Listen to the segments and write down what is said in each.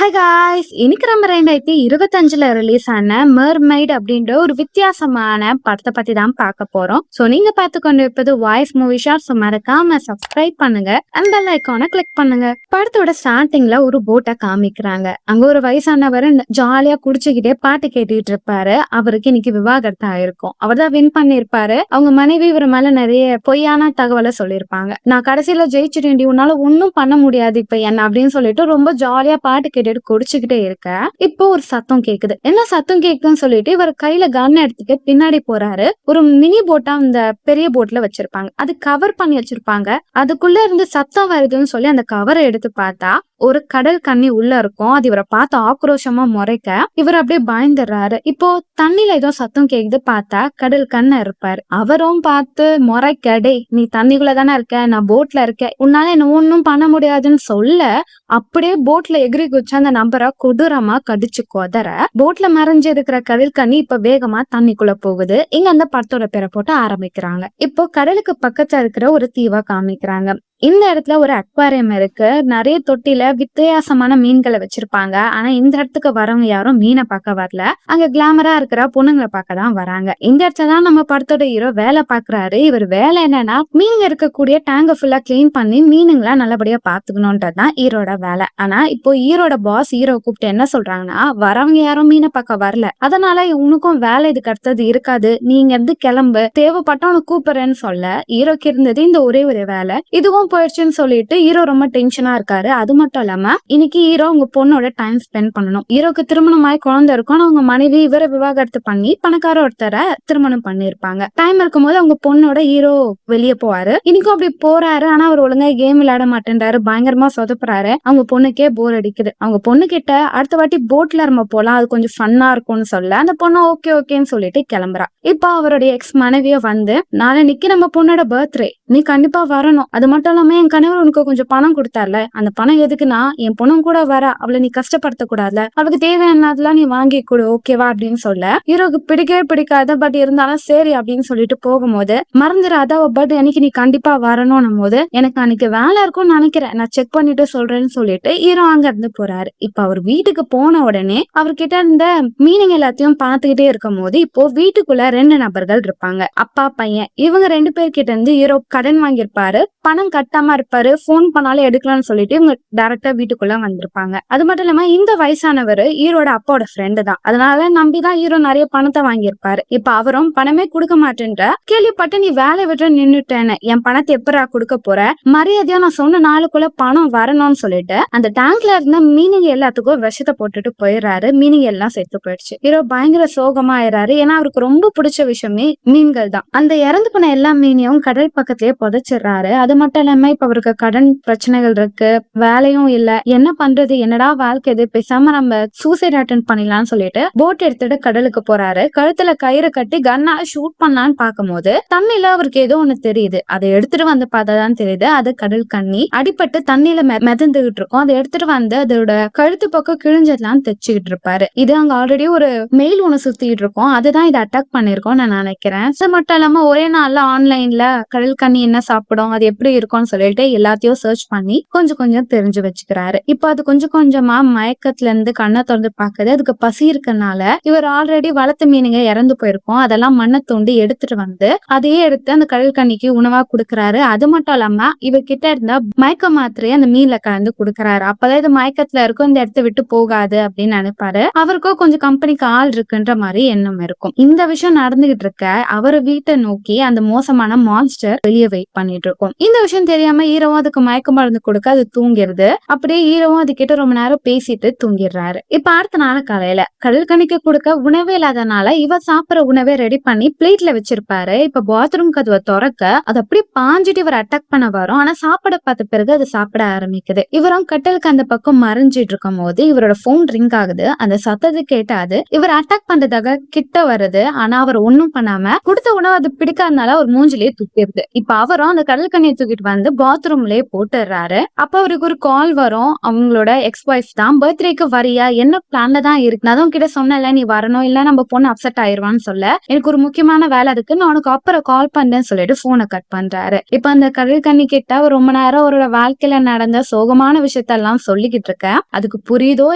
Hi guys! இன்னைக்கு நம்ம 2025ல release ஆன மெர்மெய்ட் அப்படின்ற ஒரு வித்தியாசமான படத்தை பத்தி தான் பார்க்க போறோம். ஸோ நீங்க பார்த்து கொண்டு இருப்பது வாய்ஸ் மூவி ஷாட். ஸோ மறக்காம சப்ஸ்கிரைப் பண்ணுங்க அண்ட் பெல் ஐக்கானை கிளிக் பண்ணுங்க. படத்தோட ஸ்டார்டிங்ல ஒரு போட்டை காமிக்கிறாங்க. அங்க ஒரு வயசானவர் ஜாலியா குடிச்சுக்கிட்டே பாட்டு கேட்டுட்டு இருப்பாரு. அவருக்கு இன்னைக்கு விவாகரத்து ஆயிருக்கும். அவர் தான் வின் பண்ணிருப்பாரு. அவங்க மனைவி இவர் மேல நிறைய பொய்யான தகவலை சொல்லியிருப்பாங்க. நான் கடைசியில ஜெயிச்சிட்டேன்டி, உன்னால ஒன்னும் பண்ண முடியாது இப்ப என்ன அப்படின்னு சொல்லிட்டு ரொம்ப ஜாலியா பாட்டு கேட்டுட்டு குடிச்சுக்கிட்டே இருக்க இப்போ ஒரு சத்தம் கேக்குது. என்ன சத்தம் கேக்குதுன்னு சொல்லிட்டு இவர் கையில கன் எடுத்துட்டு பின்னாடி போறாரு. ஒரு மினி போட்டா அந்த பெரிய போட்ல வச்சிருப்பாங்க, அது கவர் பண்ணி வச்சிருப்பாங்க. அதுக்குள்ள இருந்து சத்தம் வருதுன்னு சொல்லி அந்த கவரை எடுத்து பார்த்தா ஒரு கடல் கன்னி உள்ள இருக்கும். அது இவரை பார்த்து ஆக்ரோஷமா முறைக்க இவர் அப்படியே பயந்துடுறாரு. இப்போ தண்ணியில ஏதோ சத்தம் கேக்குது, பார்த்தா கடல் கண்ண இருப்பாரு. அவரும் பார்த்து முறைக்க, டேய் நீ தண்ணிக்குள்ள தானே இருக்க, நான் போட்ல இருக்கேன், உன்னால என்ன ஒன்னும் பண்ண முடியாதுன்னு சொல்ல அப்படியே போட்ல எகிரி குச்சா அந்த நபரை கொடூரமா கடிச்சு கொதற போட்ல மறைஞ்சு இருக்கிற கடல் கன்னி இப்ப வேகமா தண்ணிக்குள்ள போகுது. இங்க அந்த படத்தோட பேரை போட்டு ஆரம்பிக்கிறாங்க. இப்போ கடலுக்கு பக்கத்துல இருக்கிற ஒரு தீவா காமிக்கிறாங்க. இந்த இடத்துல ஒரு அக்வாரியம் இருக்கு. நிறைய தொட்டில வித்தியாசமான மீன்களை வச்சிருப்பாங்க. ஆனா இந்த இடத்துக்கு வரவங்க யாரும் மீனை பார்க்க வரல. அங்க கிளாமரா இருக்கிற பொண்ணுங்களை பார்க்க தான் வராங்க. இந்த இடத்துல தான் நம்ம படத்தோட ஹீரோ வேலை பாக்குறாரு. இவர் வேலை என்னன்னா மீனுங்க இருக்கக்கூடிய டேங்க ஃபுல்லா கிளீன் பண்ணி மீனுங்களா நல்லபடியா பாத்துக்கணும்ன்றதுதான் ஹீரோட வேலை. ஆனா இப்போ ஹீரோட பாஸ் ஹீரோ கூப்பிட்டு என்ன சொல்றாங்கன்னா, வரவங்க யாரும் மீனை பார்க்க வரல, அதனால உனக்கும் வேலை இதுக்கு அடுத்தது இருக்காது, நீங்க இருந்து கிளம்பு, தேவைப்பட்ட உனக்கு கூப்பிடுறேன்னு சொல்ல ஹீரோக்கு இருந்தது இந்த ஒரே ஒரு வேலை. இதுவும் போயிடுச்சுன்னு சொல்லிட்டு ஹீரோ ரொம்ப டென்ஷனா இருக்காரு. அது மட்டும் இல்லாம இன்னைக்கு ஹீரோ உங்க பொண்ணோட டைம் ஸ்பெண்ட் பண்ணணும். ஹீரோக்கு திருமணமாய் குழந்தை இருக்கும். அவங்க மனைவி இவரை விவாகரத்து பண்ணி பணக்கார ஒருத்தரை திருமணம் பண்ணிருப்பாங்க. டைம் இருக்கும்போது அவங்க பொண்ணோட ஹீரோ வெளியே போவாரு. இன்னைக்கும் அப்படி போறாரு. ஆனா அவர் ஒழுங்கா கேம் விளையாட மாட்டேன்றாரு, பயங்கரமா சொதப்புறாரு. அவங்க பொண்ணுக்கே போர் அடிக்குது. அவங்க பொண்ணு கிட்ட அடுத்த வாட்டி போட்ல நம்ம போலாம், அது கொஞ்சம் ஃபன்னா இருக்கும்னு சொல்ல அந்த பொண்ணு ஓகே ஓகேன்னு சொல்லிட்டு கிளம்புறா. இப்ப அவருடைய எக்ஸ் மனைவிய வந்து, நாளைக்கு நம்ம பொண்ணோட பர்த்டே, நீ கண்டிப்பா வரணும், அது மட்டும் இல்லாம என் கணவர் உனக்கு கொஞ்சம் பணம் கொடுத்தார்ல, அந்த பணம் எதுக்குன்னா என் பொண்ணும் கூட வர, அவளை நீ கஷ்டப்படுத்த கூடாதுல, அவளுக்கு தேவையானதெல்லாம் நீ வாங்கி கொடு, ஓகேவா அப்படின்னு சொல்ல ஹீரோக்கு பிடிக்கவே பிடிக்காது. பட் இருந்தாலும் சரி அப்படின்னு சொல்லிட்டு போகும்போது மறந்துடாத, பட் அன்னைக்கு நீ கண்டிப்பா வரணும் போது எனக்கு அன்னைக்கு வேலை இருக்கும்னு நினைக்கிறேன், நான் செக் பண்ணிட்டு சொல்றேன்னு சொல்லிட்டு ஹீரோ அங்க இருந்து போறாரு. இப்ப அவர் வீட்டுக்கு போன உடனே அவர்கிட்ட இருந்த மீனிங் எல்லாத்தையும் பார்த்துக்கிட்டே இருக்கும் போது இப்போ வீட்டுக்குள்ள ரெண்டு நபர்கள் இருப்பாங்க, அப்பா பையன். இவங்க ரெண்டு பேர்கிட்ட இருந்து ஹீரோ கடன் வாங்கியிருப்பாரு, பணம் கட்டாம இருப்பாரு, போன் பண்ணாலும் எடுக்கலாம்னு சொல்லிட்டு இவங்க டைரக்டா வீட்டுக்குள்ள வந்திருப்பாங்க. அது மட்டும் இல்லாம இந்த வயசானவர் ஹீரோட அப்பாவோட ஃப்ரெண்டு தான், அதனால நம்பிதான் ஹீரோ நிறைய பணத்தை வாங்கியிருப்பாரு. இப்ப அவரும் பணமே கொடுக்க மாட்டேன்ற, கேள்விப்பட்டு நீ வேலை விட்டு நின்னுட்டேன்னு, என் பணத்தை எப்பரா கொடுக்க போற, மரியாதையா நான் சொன்ன நாளுக்குள்ள பணம் வரணும்னு சொல்லிட்டு அந்த டேங்க்ல இருந்த மீனிங் எல்லாத்துக்கும் விஷத்தை போட்டுட்டு போயிடுறாரு. மீனிங் எல்லாம் செத்து போயிடுச்சு. ஹீரோ பயங்கர சோகமா ஆயிடுறாரு. ஏன்னா அவருக்கு ரொம்ப பிடிச்ச விஷயமே மீன்கள் தான். அந்த இறந்து போன எல்லா மீனையும் கடல் பக்கத்திலேயே புதைச்சிடுறாரு. அது மட்டும் இல்லாம இப்ப அவருக்கு கடன் பிரச்சனைகள் இருக்கு, வேலையும் இல்ல, என்ன பண்றது, என்னடா வாழ்க்கை இது, பேசாம நம்ம சூசைட் அட்டன் பண்ணிடலாம்னு சொல்லிட்டு போட் எடுத்துட்டு கடலுக்கு போறாரு. கழுத்துல கயிறு கட்டி கன்னால ஷூட் பண்ணலான்னு பார்க்கும்போது தண்ணில அவருக்கு ஏதோ ஒண்ணு தெரியுது. அதை எடுத்துட்டு வந்து பார்த்தாதான் தெரியுது அது கடல் கன்னி. அடிபட்டு தண்ணியில மிதந்துகிட்டு இருக்கும். அதை எடுத்துட்டு வந்து அதோட கழுத்து பக்கம் கிழிஞ்சதெல்லாம் தைச்சுக்கிட்டு இருப்பாரு. இது அங்க ஆல்ரெடி ஒரு மெயில் ஒண்ணு சுத்திட்டு இருக்கும், அதுதான் இதை அட்டாக் பண்ணிருக்கோம் நான் நினைக்கிறேன். அது மட்டும் இல்லாம ஒரே நாள்ல ஆன்லைன்ல கடல் கன்னி என்ன சாப்பிடும், அது எப்படி இருக்கும்னு சொல்லிட்டு எல்லாத்தையும் சர்ச் பண்ணி கொஞ்சம் கொஞ்சம் தெரிஞ்சு வச்சுக்கிறாரு. இப்ப அது கொஞ்சம் கொஞ்சமா மயக்கத்துல இருந்து கண்ணை திறந்து பாக்குது. அதுக்கு பசி இருக்கனால இவர் ஆல்ரெடி வளர்த்த மீனுங்க இறந்து போயிருக்கும், அதெல்லாம் மண்ணை தோண்டி எடுத்துட்டு வந்து அதையே எடுத்து அந்த கடல் கன்னிக்கு உணவா கொடுக்கறாரு. அது மட்டும் இல்லாம இவர்கிட்ட இருந்த மயக்க மாத்திரையை அந்த மீன்ல கலந்து கொடுக்கறாரு. அப்பதான் இது மயக்கத்துல இருக்கும், இந்த இடத்த விட்டு போகாது அப்படின்னு நினைப்பாரு. அவருக்கும் கொஞ்சம் கம்பெனிக்கு ஆள் இருக்குன்ற மாதிரி எண்ணம் இருக்கும். இந்த விஷயம் நடந்துகிட்டு இருக்க அவர் வீட்டை நோக்கி அந்த மோசமான மான்ஸ்டர் வெளியே வெயிட் பண்ணிட்டு இருக்கும். இந்த விஷயம் தெரியாம ஹீரோவும் அதுக்கு மயக்க மருந்து கொடுக்க அது தூங்கிடுது. அப்படியே ஹீரோவும் அது கிட்ட ரொம்ப நேரம் பேசிட்டு தூங்கிடுறாரு. இப்ப அடுத்த நாள் காலையில கடல் கணிக்க கொடுக்க உணவே இல்லாதனால இவர் சாப்பிடுற உணவை ரெடி பண்ணி பிளேட்ல வச்சிருப்பாரு. இப்ப பாத்ரூம் கதவை திறக்க அது அப்படியே பாஞ்சிட்டு இவர் அட்டாக் பண்ண வரும். ஆனா சாப்பிட பார்த்த பிறகு அது சாப்பிட ஆரம்பிக்குது. இவரும் கட்டலுக்கு அந்த பக்கம் மறைஞ்சிட்டு இருக்கும் போது இவரோட போன் ரிங் ஆகுது. அந்த சத்தத்தை கேட்டாது இவர் அட்டாக் பண்றதாக கிட்ட வருது. ஆனா அவர் ஒண்ணும் பண்ணாம கொடுத்த உணவு அது பிடிக்காதனால ஒரு மூஞ்சிலேயே துப்பிடுது. இப்ப அவரும் அந்த கடல் கண்ணியை தூக்கிட்டு வந்து வந்து பாத்ரூம்லயே போட்டுறாரு. அப்ப அவருக்கு ஒரு கால் வரும். அவங்களோட எக்ஸ் ஒய்ஃப் தான். பர்த்டேக்கு வரியா? என்ன பிளான்ல தான் இருக்கு? நான் தான் உன்கிட்ட சொன்னேன்ல நீ வரணும். இல்ல நம்ம பொண்ணு அப்செட் ஆயிருவான்னு சொல்ல. எனக்கு ஒரு முக்கியமான வேலை இருக்கு. நான் உனக்கு அப்புறம் கால் பண்றேன்னு சொல்லிட்டு போனை கட் பண்றாரு. இப்ப அந்த கடற்கன்னி கிட்ட அவர் ரொம்ப நேரம் அவரோட வாழ்க்கையில நடந்த சோகமான விஷயத்தெல்லாம் சொல்லிக்கிட்டு இருக்க. அதுக்கு புரியுதோ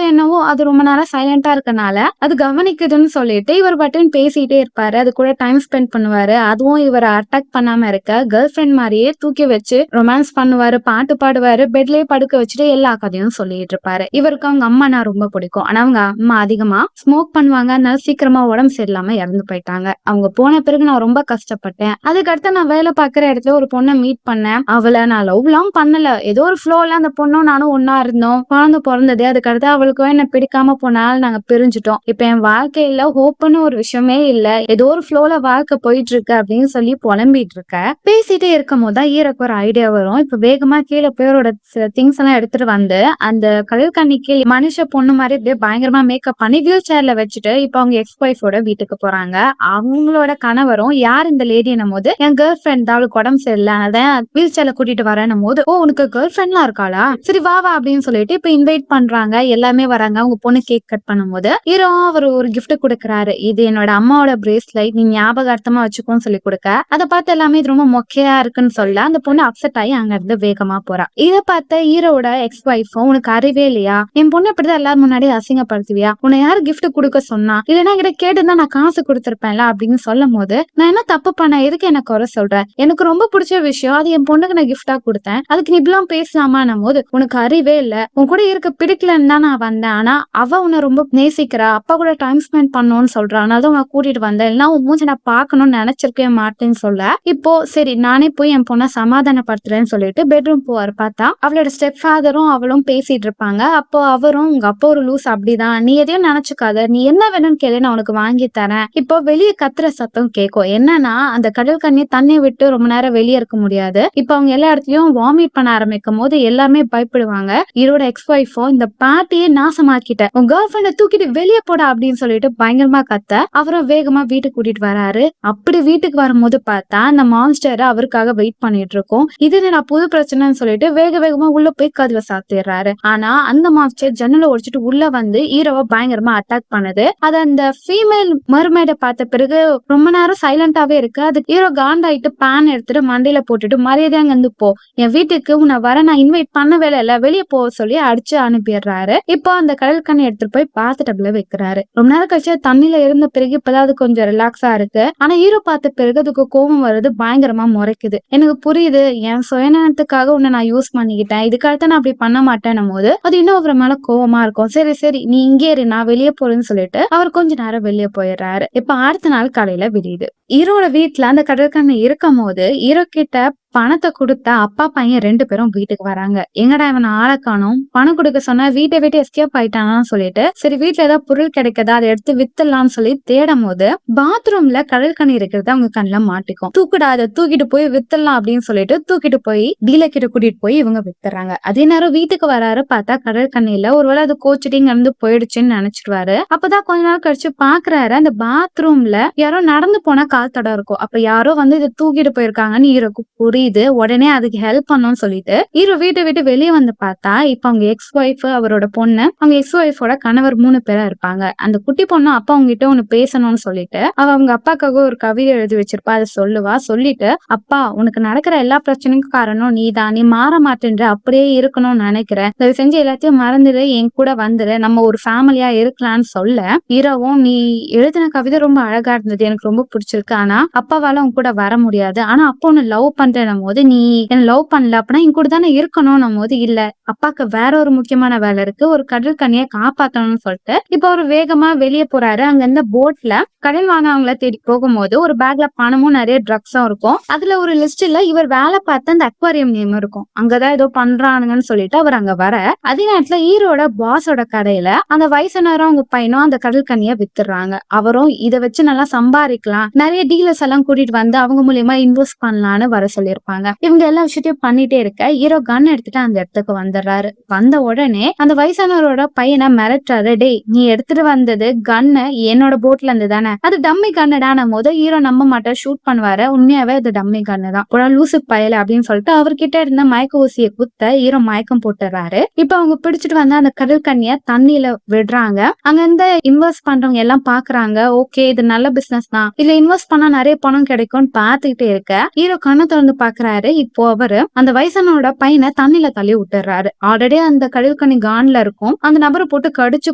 என்னவோ அது ரொம்ப நேரம் சைலண்டா இருக்கனால அது கவனிக்குதுன்னு சொல்லிட்டு இவர் பட்டன் பேசிட்டே இருப்பாரு. அது கூட டைம் ஸ்பெண்ட் பண்ணுவாரு. அதுவும் இவரை அட்டாக் பண்ணாம இருக்க கேர்ள் ஃபிரெண்ட் மாதிரியே தூக்கி வச்சு ரொமான்ஸ் பண்ணுவாரு, பாட்டு பாடுவாரு, பெட்லயே படுக்க வச்சுட்டு எல்லா கதையும் சொல்லிட்டு இருப்பாரு. இவருக்கு அவங்க அம்மானா ரொம்ப பிடிக்கும். ஆனா அவங்க அம்மா அதிகமா ஸ்மோக் பண்ணுவாங்க. அதனால சீக்கிரமா உடம்பு சரியில்லாம இறந்து போயிட்டாங்க. அவங்க போன பிறகு நான் ரொம்ப கஷ்டப்பட்டேன். அதுக்கடுத்து நான் வேலை பார்க்குற இடத்துல ஒரு பொண்ணை மீட் பண்ணேன். அவளை நான் லவ்லாம் பண்ணல. ஏதோ ஒரு ஃப்ளோல அந்த பொண்ணும் நானும் ஒன்னா இருந்தோம். குழந்தை பிறந்தது. அதுக்கடுத்து அவளுக்கு என்ன பிடிக்காம போனாலும் நாங்க பிரிஞ்சுட்டோம். இப்ப என் வாழ்க்கையில ஹோப்னு ஒரு விஷயமே இல்ல. ஏதோ ஒரு ஃப்ளோல வாழ்க்கை போயிட்டு இருக்கு அப்படின்னு சொல்லி புலம்பிட்டு இருக்க. பேசிட்டே இருக்கும் போதுதான் ஈரக்கு ஒரு ஐடியா வரும். இப்ப வேகமா கீழே போய் அவரோட திங்ஸ் எல்லாம் எடுத்துட்டு வந்து அந்த கடற்கன்னிக்கு மனுஷ பொண்ணு மாதிரி அப்படியே பயங்கரமா மேக்கப் பண்ணி வீல் சேர்ல வச்சுட்டு இப்ப அவங்க எக்ஸ் ஒய்ஃபோட வீட்டுக்கு போறாங்க. அவங்களோட கணவரும் யார் இந்த லேடி என்னும் போது என் கேர்ள் ஃபிரெண்ட் தான், அவளுக்கு உடம்பு சரியில்லை, அதான் வீல் சேர்ல கூட்டிட்டு வரேன்னும் போது ஓ உனக்கு கேர்ள் ஃபிரெண்ட்லாம் இருக்காளா, சரி வா வா அப்படின்னு சொல்லிட்டு இப்ப இன்வைட் பண்றாங்க. எல்லாமே வராங்க. அவங்க பொண்ணு கேக் கட் பண்ணும் போது ஹீரோ அவர் ஒரு கிஃப்ட் கொடுக்குறாரு. இது என்னோட அம்மாவோட பிரேஸ்லைட், நீ ஞாபகார்த்தமா வச்சுக்கோன்னு சொல்லி கொடுக்க. அதை பார்த்து எல்லாமே இது ரொம்ப மொக்கையா இருக்குன்னு சொல்ல அந்த பொண்ணு அப்செட் ஆகி அங்க இருந்து வேகமா போறா. இதை பார்த்த ஹீரோட எக்ஸ் ஒய்ஃபும் உனக்கு அறிவே இல்லையா, என் பொண்ணு இப்படிதான் எல்லாரும் முன்னாடி அசிங்கப்படுத்துவியா, உன்னை யாரு கிஃப்ட் கொடுக்க சொன்னா, இல்லைன்னா கிட்ட கேட்டுதான் நான் காசு கொடுத்திருப்பேன்ல அப்படின்னு சொல்லும் போது நான் என்ன தப்பு பண்ண, எதுக்கு என்ன குறை சொல்றேன், எனக்கு ரொம்ப பிடிச்ச விஷயம் அது என் பொண்ணுக்கு நான் கிஃப்டா கொடுத்தேன், அதுக்கு நீ இப்படிலாம் பேசலாமான்னும் போது உனக்கு அறிவே இல்ல, உன் கூட இருக்க பிடிக்கலன்னு தான் நான் வந்தேன், ஆனா அவ உன்னை ரொம்ப நேசிக்கிறா, அப்பா கூட டைம் ஸ்பெண்ட் பண்ணணும்னு சொல்றா, அதனால உன்னை கூட்டிட்டு வந்தேன், இல்லைன்னா உன் மூஞ்சி நான் பார்க்கணும்னு நினைச்சிருக்கவே மாட்டேன்னு சொல்ல இப்போ சரி நானே போய் என் பொண்ணை சமாதானப்படுத்துறேன்னு சொல்லிட்டு பெட்ரூம் போவார். பார்த்தா அவளோட ஸ்டெப் ஃபாதரும் அவளும் பேசிட்டு இருப்பாங்க. அப்போ அவரும் உங்க அப்பா ஒரு லூஸ் அப்படிதான், நீ எதையும் நினைச்சுக்காத, நீ என்ன வேணும்னு கேளு நான் உனக்கு வாங்கி தரேன். இப்போ வெளியே கத்துற சத்தம் கேட்கும். என்னன்னா அந்த கடல் கண்ணி தண்ணி விட்டு ரொம்ப நேரம் வெளியே இருக்க முடியாது. இப்ப அவங்க எல்லா இடத்துலயும் வாமிட் பண்ண ஆரம்பிக்கும் போது எல்லாமே பயப்படுவாங்க. இவரோட எக்ஸ் ஒய்ஃபோ இந்த பார்ட்டியே நாசமாக்கிட்ட, உன் கேர்ள் ஃபிரெண்ட தூக்கிட்டு வெளியே போடா அப்படின்னு சொல்லிட்டு பயங்கரமா கத்த அவரும் வேகமா வீட்டுக்கு கூட்டிட்டு வராரு. அப்படி வீட்டுக்கு வரும்போது பார்த்தா அந்த மான்ஸ்டர் அவருக்காக வெயிட் பண்ணிட்டு இருக்கோம். இது நான் புது பிரச்சனைன்னு சொல்லிட்டு வேக வேகமா உள்ள போய் கதவை சாத்திடுறாரு. ஆனா அந்த மான்ஸ்டர் ஜன்னலை உடைச்சிட்டு உள்ள வந்து ஹீரோவை பயங்கரமா அட்டாக் பண்ணுது. அது அந்த ஃபீமேல் மர்மைட பார்த்த பிறகு ரொம்ப நேரம் சைலண்டாவே இருக்கு. அது ஹீரோ காண்டாயிட்டு பேன் எடுத்துட்டு மண்டையில போட்டுட்டு மரியாதையா அங்க இருந்து போ, என் வீட்டுக்கு உன்னை வர நான் இன்வைட் பண்ணவே இல்ல, வெளியே போக சொல்லி அடிச்சு அனுப்பிடுறாரு. இப்போ அந்த கடல் கண்ணி எடுத்துட்டு போய் பாத்துட்டப்ல வைக்கிறாரு. ரொம்ப நேரம் கழிச்சு தண்ணியில இருந்த பிறகு இப்பதான் அது கொஞ்சம் ரிலாக்ஸா இருக்கு. ஆனா ஹீரோ பார்த்த பிறகு அதுக்கு கோபம் வருது, பயங்கரமா முறைக்குது. எனக்கு புரியுது, என் சுயநலத்துக்காக உன்னை நான் யூஸ் பண்ணிக்கிட்டேன், இதுக்காக நான் அப்படி பண்ண மாட்டேன்னும் போது அது இன்னும் அவர் மேல கோவமா இருக்கும். சரி சரி நீ இங்கே இரு, நான் வெளியே போறேன்னு சொல்லிட்டு அவர் கொஞ்ச நேரம் வெளியே போயிடுறாரு. இப்ப அடுத்த நாள் காலையில விடியுது. ஹீரோட வீட்டுல அந்த கடற்கண்ணி இருக்கும் போது ஹீரோ கிட்ட பணத்தை கொடுத்த அப்பா பையன் 2 பேரும் வீட்டுக்கு வராங்க. எங்கடா இவன் ஆளை காணோம், பணம் கொடுக்க சொன்னா வீட்டை விட்டு எஸ்கேப் ஆயிட்டானான்னு சொல்லிட்டு சரி வீட்டுல ஏதாவது பொருள் கிடைக்கதா அதை எடுத்து வித்துடலாம்னு சொல்லி தேடும் போது பாத்ரூம்ல கடல் கண்ணி இருக்கிறது அவங்க கண்ணுல மாட்டிக்கும். தூக்குடா அதை தூக்கிட்டு போய் வித்துடலாம் அப்படின்னு சொல்லிட்டு தூக்கிட்டு போய் டீலர் கிட்ட கூட்டிட்டு போய் இவங்க வித்துறாங்க. அதே நேரம் வீட்டுக்கு வராரு. பார்த்தா கடல் கண்ணில ஒருவேளை அது கோச்சிட்டு இங்க இருந்து போயிடுச்சுன்னு நினைச்சிருவாரு. அப்பதான் கொஞ்ச நாள் கழிச்சு பாக்குறாரு, அந்த பாத்ரூம்ல யாரோ நடந்து போனா கால் தடம் இருக்கும். அப்ப யாரோ வந்து இதை தூக்கிட்டு போயிருக்காங்கன்னு ஹீரோக்கு புரியுது. உடனே அதுக்கு ஹெல்ப் பண்ணணும்னு சொல்லிட்டு ஹீரோ வீட்டை விட்டு வெளியே வந்து பார்த்தா இப்ப அவங்க எக்ஸ் ஒய்ஃப், அவரோட பொண்ணு, அவங்க எக்ஸ் ஒய்ஃபோட கணவர் 3 பேரா இருப்பாங்க. அந்த குட்டி பொண்ணு அப்பா அவங்க கிட்ட ஒண்ணு பேசணும்னு சொல்லிட்டு அவங்க அப்பாக்காக ஒரு கவிதை எழுதி வச்சிருப்பா. அதை சொல்லுவா. சொல்லிட்டு அப்பா உனக்கு நடக்கிற எல்லா பிரச்சனைக்கும் காரணம் நீதான், நீ மாற மாட்டேன்ற, அப்படியே இருக்கணும்னு நினைக்கிறேன், தயவு செஞ்சு எல்லாத்தையும் மறந்துடு, என் கூட வந்துடு, நம்ம ஒரு ஃபேமிலியா இருக்கலாம்னு சொல்ல ஹீரோவும் நீ எழுதின கவிதை ரொம்ப அழகா இருந்தது, எனக்கு ரொம்ப பிடிச்சிருக்கு, ஆனா அப்பாவால உன் கூட வர முடியாது, ஆனா அப்பா உன்னை லவ் பண்றேன் போது நீ என்ன லவ் பண்ணல அப்படின்னா என் கூட தானே இருக்கணும் போது இல்ல, அப்பாக்கு வேற ஒரு முக்கியமான வேலை இருக்கு, ஒரு கடல் கண்ணியை காப்பாத்தணும்னு சொல்லிட்டு இப்ப ஒரு வேகமா வெளியே போறாரு. அங்க இருந்த போட்ல கடல் வாங்கவங்கள தேடி போகும்போது ஒரு பேக்ல பணமும் நிறைய ட்ரக்ஸும் இருக்கும். அதுல ஒரு லிஸ்ட்ல இவர் வேலை பார்த்த அந்த அக்வாரியம் நேம் இருக்கும். அங்கதான் ஏதோ பண்றானுங்கன்னு சொல்லிட்டு அவர் அங்க வர அதே நேரத்துல ஹீரோட பாஸோட கடையில அந்த வயசுனரும் அவங்க பையனும் அந்த கடல் கண்ணியை வித்துறாங்க. அவரும் இதை வச்சு நல்லா சம்பாதிக்கலாம், நிறைய டீலர்ஸ் எல்லாம் கூட்டிட்டு வந்து அவங்க மூலியமா இன்வெஸ்ட் பண்ணலான்னு வர சொல்லியிருப்பாங்க. இருப்பாங்க. இவங்க எல்லா விஷயத்தையும் பண்ணிட்டே இருக்க ஹீரோ கன் எடுத்துட்டு அந்த இடத்துக்கு வந்துடுறாரு. வந்த உடனே அந்த வயசானவரோட பையனை மிரட்டுறாரு. டேய், நீ எடுத்துட்டு வந்தது கன்னு என்னோட போட்ல இருந்து தானே, அது டம்மி கன்னுடான போது ஹீரோ நம்ப மாட்டார், ஷூட் பண்ணுவாரு. உண்மையாவே அது டம்மி கன்னு தான். ஒரு லூசு பயல அப்படின்னு சொல்லிட்டு அவர்கிட்ட இருந்த மயக்க ஊசியை குத்த ஹீரோ மயக்கம் போட்டுறாரு. இப்ப அவங்க பிடிச்சிட்டு வந்து அந்த கடல் கண்ணிய தண்ணியில விடுறாங்க. அங்க இருந்து இன்வெஸ்ட் பண்றவங்க எல்லாம் பாக்குறாங்க. ஓகே, இது நல்ல பிசினஸ் தான், இதுல இன்வெஸ்ட் பண்ணா நிறைய பணம் கிடைக்கும்னு பாத்துக்கிட்டே இருக்க ஹீரோ கண்ணை திறந்து பாக்குறாரு. இப்போ அவரு அந்த வயசானோட பையனை தண்ணியில தள்ளி விட்டுறாரு. ஆல்ரெடி அந்த கடல் கண்ணி கான்ல இருக்கும். அந்த நபரை போட்டு கடிச்சு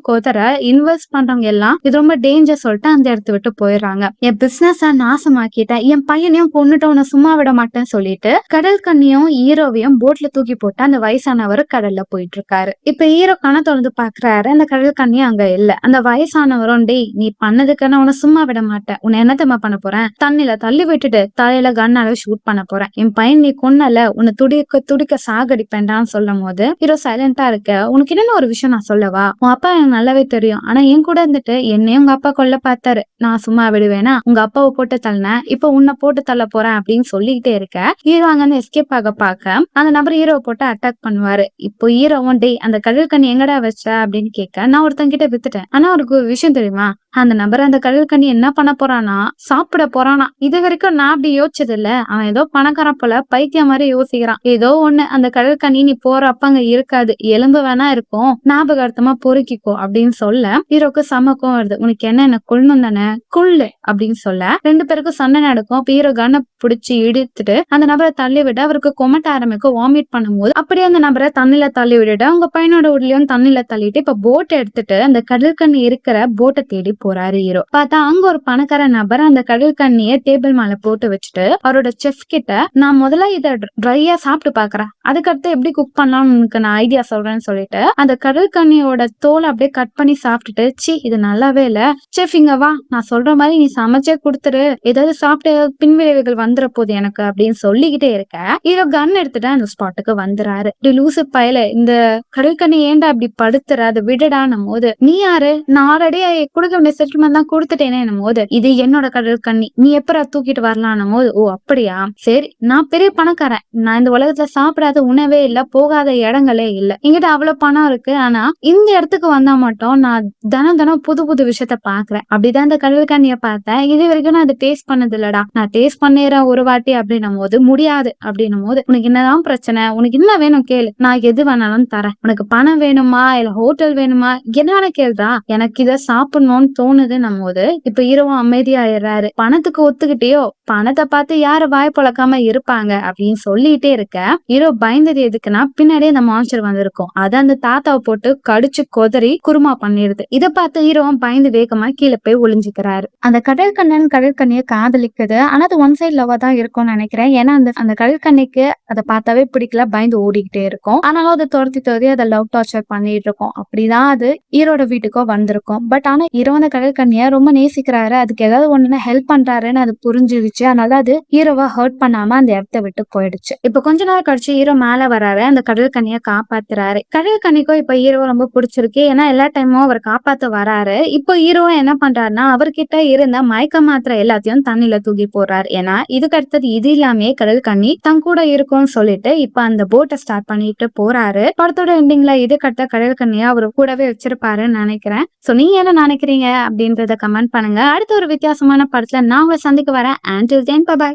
கொதற இன்வெஸ்ட் பண்றவங்க எல்லாம் இது ரொம்ப டேஞ்சர் சொல்லிட்டு அந்த இடத்த விட்டு போயிடுறாங்க. என் பிசினஸ நாசமாக்கிட்டேன், என் பையனையும் கொன்னுட்டு உன்னை சும்மா விட மாட்டேன்னு சொல்லிட்டு கடல் கண்ணியும் ஹீரோவையும் போட்ல தூக்கி போட்டு அந்த வயசானவர் கடல்ல போயிட்டு இருக்காரு. இப்ப ஹீரோ கண்ணை திறந்து பாக்குறாரு. அந்த கடல் கண்ணியும் அங்க இல்ல. அந்த வயசானவரும், டேய், நீ பண்ணதுக்கு நான் உன்னை சும்மா விட மாட்டேன், உன்னை என்ன தெரியுமா பண்ண போறேன், தண்ணில தள்ளி விட்டுட்டு தலையில கண்ணால ஷூட் பண்ண போறேன், என் பையன் நீ கொன்னல, உன்னை துடிக்க துடிக்க சாகடிப்பேன்டான்னு சொல்லும் போது ஹீரோ சைலண்டா இருக்க. உனக்கு என்னன்னு ஒரு விஷயம் நான் சொல்லவா, உன் அப்பா எனக்கு நல்லாவே தெரியும், ஆனா என் கூட இருந்துட்டு என்னையும் உங்க அப்பா கொல்ல பார்த்தாரு, நான் சும்மா விடுவேனா, உங்க அப்பாவை போட்டு தள்ளினேன், இப்ப உன்னை போட்டு தள்ள போறேன் அப்படின்னு சொல்லிக்கிட்டே இருக்க. ஹீரோ அங்க இருந்து எஸ்கேப் ஆக பார்க்க அந்த நபர் ஹீரோ போட்டு அட்டாக் பண்ணுவாரு. இப்போ ஹீரோவும், டேய், அந்த கடல் கண்ணி எங்கடா வச்ச அப்படின்னு கேட்க, நான் ஒருத்தன் கிட்ட வித்துட்டேன், ஆனா அவருக்கு ஒரு விஷயம் தெரியுமா, அந்த நபர் அந்த கடல் கண்ணி என்ன பண்ண போறானா, சாப்பிட போறானா. இது வரைக்கும் நான் அப்படி யோசிச்சது இல்ல, அவன் ஏதோ பணக்காரன் போல பைத்தியம் மாதிரி யோசிக்கிறான். ஏதோ ஒண்ணு, அந்த கடல் கண்ணி நீ போறப்ப அங்க இருக்காது, எலும்பு வேணா இருக்கும், ஞாபகார்த்தமா பொறுக்கிக்கோ அப்படின்னு சொல்ல ஹீரோக்கு சமக்கம் வருது. உனக்கு என்ன கொள்ளணும் தானே, கொள்ளு அப்படின்னு சொல்ல ரெண்டு பேருக்கும் சண்டை நடக்கும். ஹீரோ கண்ணை பிடிச்சி இழுத்துட்டு அந்த நபரை தள்ளி விட அவருக்கு கொமட்ட ஆரம்பிக்கும். வாமிட் பண்ணும்போது அப்படியே அந்த நபரை தண்ணில தள்ளி விட்டுட்டு அவங்க பையனோட உடலையும் தண்ணில தள்ளிட்டு இப்ப போட்டை எடுத்துட்டு அந்த கடல் கண்ணி இருக்கிற போட்டை தேடி போறாரு ஹீரோ. பார்த்தா அங்க ஒரு பணக்கார நபர் அந்த கடல் கண்ணிய டேபிள் மேல போட்டு வச்சுட்டு அவரோட செஃப் கிட்ட, நான் முதல்ல இதை ட்ரையா சாப்பிட்டு பாக்குறேன், அதுக்கடுத்து எப்படி குக் பண்ணலாம்னு உனக்கு நான் ஐடியா சொல்றேன்னு சொல்லிட்டு அந்த கடல் கண்ணியோட தோலை அப்படியே கட் பண்ணி சாப்பிட்டுட்டு, சி இது நல்லாவே இல்ல, செஃப் இங்க வா, நான் சொல்ற மாதிரி நீ சமைச்சே கொடுத்துரு, ஏதாவது சாப்பிட்டு பின்விளைவுகள் வந்துட போகுது எனக்கு அப்படின்னு சொல்லிக்கிட்டே இருக்க ஹீரோ கன் எடுத்துட்டு அந்த ஸ்பாட்டுக்கு வந்துறாரு. லூசு பயல, இந்த கடல் கண்ணி ஏன்டா அப்படி படுத்துற, அதை விடடான்னும் போது, நீ யாரு, நான் ஆல்ரெடி கொடுக்க வேண்டிய செட்டில்மெண்ட் தான் கொடுத்துட்டேனே போது, இது என்னோட கடல் கண்ணி, நீ எப்பரா தூக்கிட்டு வரலாம் போது, ஓ அப்படியா, சரி, நான் பெரிய பணக்காரன், நான் இந்த உலகத்துல சாப்பிடாத உணவே இல்ல, போகாத இடங்களே இல்ல, என்கிட்ட அவ்வளவு பணம் இருக்கு, ஆனா இந்த இடத்துக்கு வந்தா மட்டும் நான் தினம் தினம் புது புது விஷயத்த பாக்குறேன், அப்படிதான் இந்த கடல் கண்ணிய பார்த்தேன், இது வரைக்கும் நான் அதை டேஸ்ட் பண்ணது இல்லடா, நான் டேஸ்ட் பண்ணிடுறேன் ஒரு வாட்டி அப்படின்னும் போது, முடியாது அப்படின்னும் போது, உனக்கு என்னதான் பிரச்சனை, உனக்கு என்ன வேணும் கேளு, நான் எது வேணாலும் தரேன், உனக்கு பணம் வேணுமா இல்ல ஹோட்டல் வேணுமா என்ன கேள்றா, எனக்கு இதை சாப்பிடணும்னு தோணுது போது இப்ப ஹீரோவும் அமைதியாயிடுறாரு. பணத்துக்கு ஒத்துக்கிட்டேயோ, பணத்தை பார்த்து யாரு வாய் பொழக்காம இருப்பாங்க அப்படின்னு சொல்லிட்டே இருக்க ஹீரோ பயந்தது எதுக்குன்னா, பின்னாடியே அந்த மான்ஸ்டர் வந்திருக்கும், அதை அந்த தாத்தாவை போட்டு கடிச்சு கொதறி குருமா பண்ணிடுது. இதை பார்த்து ஹீரோவும் பயந்து வேகமா கீழே போய் ஒளிஞ்சுக்கிறாரு. அந்த கடற்கண்ணன் கடற்கண்ணிய காதலிக்குது, ஆனா அது ஒன் சைட் லவ்வா தான் இருக்கும்னு நினைக்கிறேன். ஏன்னா அந்த கடற்கண்ணிக்கு அதை பார்த்தாவே பிடிக்கல, பயந்து ஓடிக்கிட்டே இருக்கும். ஆனாலும் அதை துரத்தி அதை லவ் டார்ச்சர் பண்ணிட்டு இருக்கும். அப்படிதான் அது ஹீரோட வீட்டுக்கோ வந்திருக்கும். பட் ஆனா ஹீரோ அந்த கடற்கண்ணிய ரொம்ப நேசிக்கிறாரு, அதுக்கு ஏதாவது ஒண்ணுன்னா ஹெல்ப் பண்றாருன்னு அது புரிஞ்சிருச்சு. அதனால அது ஹீரோவை ஹர்ட் பண்ணாம அந்த இடத்த விட்டு போயிடுச்சு. இப்ப கொஞ்ச நாள் கழிச்சு ஹீரோ மேல வராரு, அந்த கடல் கண்ணிய காப்பாத்துறாரு. கடல் கண்ணிக்கும் இப்ப ஹீரோ ரொம்ப பிடிச்சிருக்கு, ஏன்னா எல்லா டைமும் அவர் காப்பாத்த வராரு. இப்போ ஹீரோ என்ன பண்றாருன்னா, அவர்கிட்ட இருந்த மயக்க மாத்திரை எல்லாத்தையும் தண்ணில தூக்கி போடுறாரு. ஏன்னா இதுக்கு அடுத்தது இது இல்லாமே கடல் கண்ணி தன் கூட இருக்கும்னு சொல்லிட்டு இப்ப அந்த போட்டை ஸ்டார்ட் பண்ணிட்டு போறாரு. படத்தோட எண்டிங்ல இதுக்கு அடுத்த கடல் கண்ணிய அவரு கூடவே வச்சிருப்பாருன்னு நினைக்கிறேன். சோ நீங்க என்ன நினைக்கிறீங்க அப்படின்றத கமெண்ட் பண்ணுங்க. அடுத்த ஒரு வித்தியாசமான படத்துல நான் உங்களை சந்திக்க வரேன். Until then, bye bye.